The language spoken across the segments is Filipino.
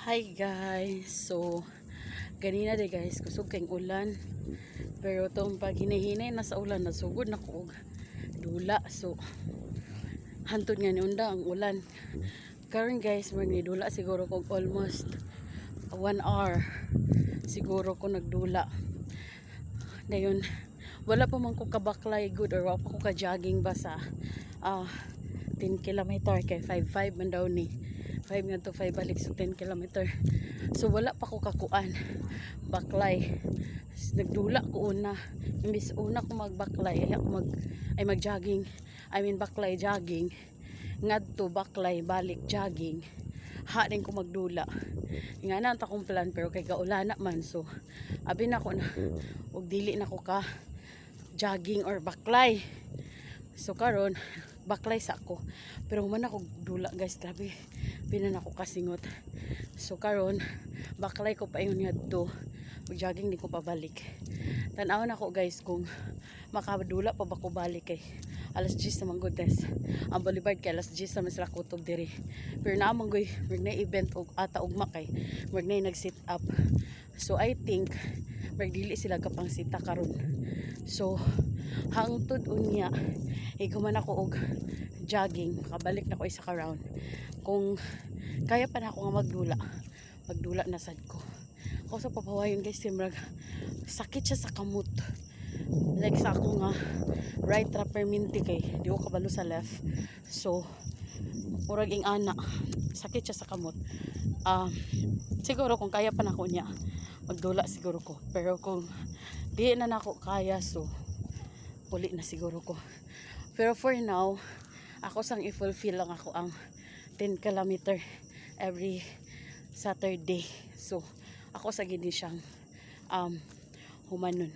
Hi guys, so ganina de guys, kusog kayong ulan, pero itong pag hinahinay na sa ulan, nasugod na ko og dula. So hantod nga ni unda ang ulan karon guys, dula siguro ko almost 1 hour siguro ko nagdula. Dayon wala pa man ko kabaklay good, or wala pa ko ka jogging ba sa 10 kilometer, kay 5-5 man daw ni 5 nga to 5 balik, so 10 kilometer. So wala pa ko kakuan baklay. Nagdula ko una, imbis una ko magbaklay ay mag-jogging, baklay jogging, ngadto baklay balik jogging, ha din ko magdula nga na ta kong plan, pero kay gaulana man, so abi na ko na og dili na ko ka jogging or baklay. So karon baklay sa ako, pero man ako dula guys, grabe pinan ako kasingot. So karon baklay ko pa yun ngadto, mag jogging di ko pabalik. Tan-aw na ko guys kung makadula pa ba ko balik, kay alas 10 naman good guys ang Boulevard, kay alas 10 naman sila kutob diri. Pero naman goy mag na event og ata ugma, kay mag na nag sit up, so I think magdili sila kapang sita karon. So hangtod unya iguman ako og jogging, makabalik na ko isa ka round. Kung kaya pa na ako nga magdula na sad ko. Ako sa papawayon guys, simrag sakit siya sa kamot, like sa ako nga right upper minti, kay di ko kabalo sa left. So murag ing ana sakit siya sa kamot. Siguro kung kaya pa na ko niya magdula siguro ko, pero kung di na nako kaya, so uli na siguro ko. Pero for now, ako sang i-fulfill lang ako ang 10 kilometer every Saturday. So ako sa gini siyang humanon.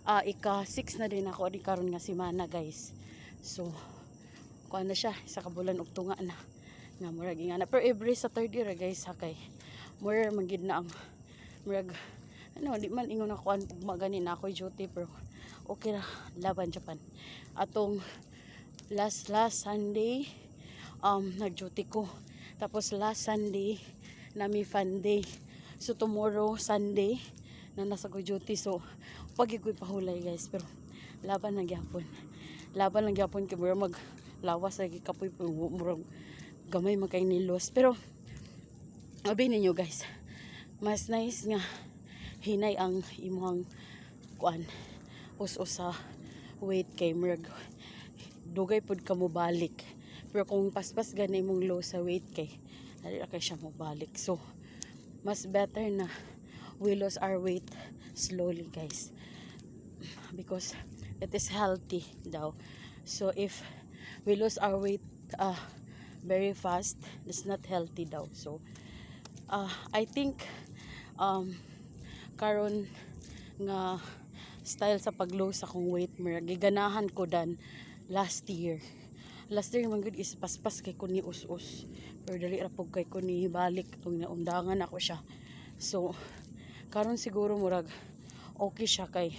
Ika 6 na din ako di karon nga semana guys. So kuan na siya, isa ka bulan og tunga na nga murag ingana. Pero every Saturday ra guys, hakay more magid na ang murag di man ingon ako an magani na ako duty, pero okay ra, laban Japan. Atong last Sunday nag-duty ko, tapos last Sunday nami fun day. So tomorrow Sunday na nasa ko duty, so pagikoy pahulay guys, pero laban lang gyapon kay murag maglawas lagi kapoy, murag gamay magkay nilos. Pero abi ninyo guys, mas nice nga hinay ang imong kuan us-us sa weight, kay murag dugay pud ka mo balik. Pero kung paspas gani mong low sa weight, kay dali ra kay siya mo balik. So mas better na we lose our weight slowly guys, because it is healthy daw. So if we lose our weight very fast, it's not healthy daw. So I think karon nga style sa pag-lose akong weight, giganahan ko dan last year man gud is paspas kay ko ni us-us, pero dali ra pug kay ko ni balik tong naundangan ako siya. So karon siguro murag okay siya, kay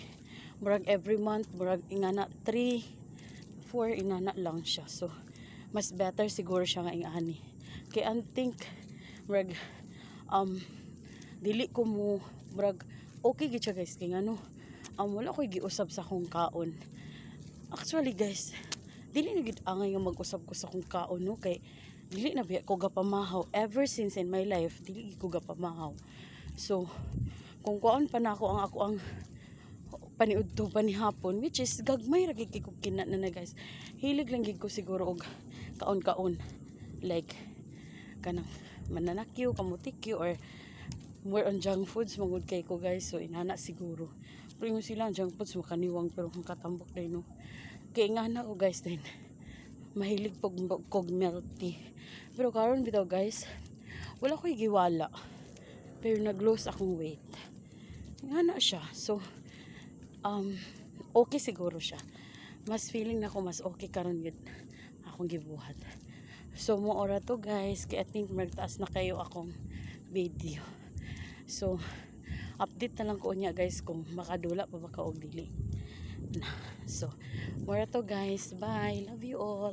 murag every month murag ingana 3-4 ingana lang siya. So mas better siguro siya nga ingani, kay I think murag dili ko mo murag okay gid siya guys, kay ngano wala ko'y giusab sa akong kaon. Actually guys, dili na gid angay nga mag-usab ko sa akong kaon, no, kay dili na biya ko gapamahaw ever since in my life, dili ko gapamahaw. So kung kuan pa na ako ang paniudto panihapon, which is gagmay ra gid ko kina na guys, hilig lang gid ko siguro og kaon like kanang mananakyo, kamutikyo, or more on junk foods mangud kay ko guys. So inana siguro, pero yung sila junk foods makaniwang, pero kung katambok day no, kay nga na ko guys din mahilig kog milk tea. Pero karon bitaw guys, wala ko'y giwala, pero nag-lose akong weight nga na siya. So okay siguro siya, mas feeling na ko mas okay karon gid akong gibuhat. So mo ora to guys, kay I think magtaas na kayo akong video. So update na lang ko niya guys kung makadula pa ba ka og dili na. So mora to guys, bye, love you all.